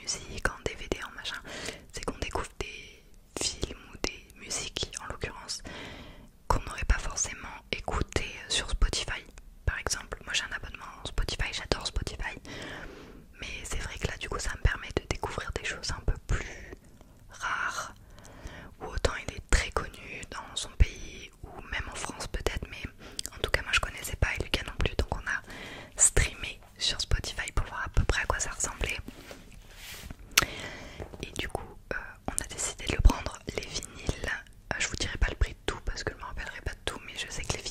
musique en DVD, en machin, c'est qu'on découvre des films ou des musiques en l'occurrence qu'on n'aurait pas forcément écouté sur Spotify par exemple. Moi j'ai un abonnement Spotify, j'adore Spotify, mais c'est vrai que là du coup ça me permet de découvrir des choses un peu plus rares, ou autant il est très connu dans son pays ou même en France peut-être, mais en tout cas moi je connaissais pas et Lucas non plus, donc on a streamé sur Spotify pour voir à peu près à quoi ça ressemblait. Et du coup on a décidé de le prendre. Les vinyles, je vous dirai pas le prix de tout parce que je me rappellerai pas de tout, mais je sais que les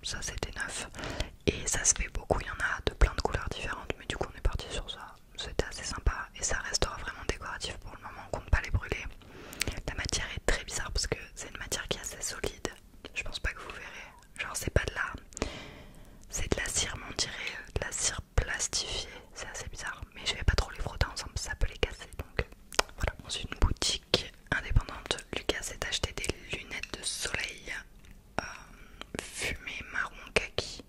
ça c'était neuf. Et ça se fait beaucoup, il y en a de plein de couleurs différentes, mais du coup on est parti sur ça. C'était assez sympa et ça restera vraiment décoratif pour le moment, on compte pas les brûler. La matière est très bizarre parce que c'est une matière qui est assez solide. Je pense pas que vous verrez. Genre c'est pas de la... C'est de la cire, mais on dirait de la cire plastifiée. C'est assez bizarre. Mais je vais pas trop les frotter ensemble, ça peut les casser. Donc voilà. Dans une boutique indépendante, Lucas s'est acheté des lunettes de soleil fumées marron kaki.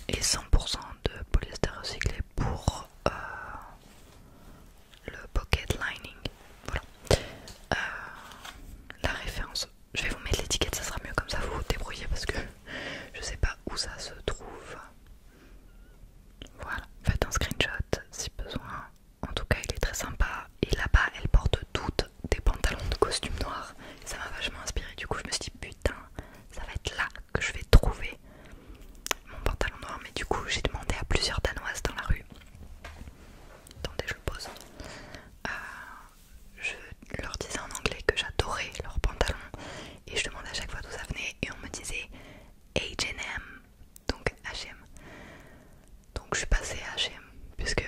et 100% de polyester recyclé pour le pocket lining. Voilà. La référence, je vais vous mettre l'étiquette, ça sera mieux comme ça, vous vous débrouillez parce que je sais pas où ça se trouve. Voilà, faites un screenshot si besoin. En tout cas, il est très sympa. Et là-bas, elles portent toutes des pantalons de costume noir. Ça m'a vachement inspiré. Du coup, je me suis dit, putain, ça va être là que je vais trouver mon pantalon noir. Mais du coup, j'ai demandé à plusieurs Danoises dans la rue. Attendez, je le pose. Je leur disais en anglais que j'adorais leurs pantalons. Et je demandais à chaque fois d'où ça venait. Et on me disait H&M, donc H&M. Donc je suis passée à H&M puisque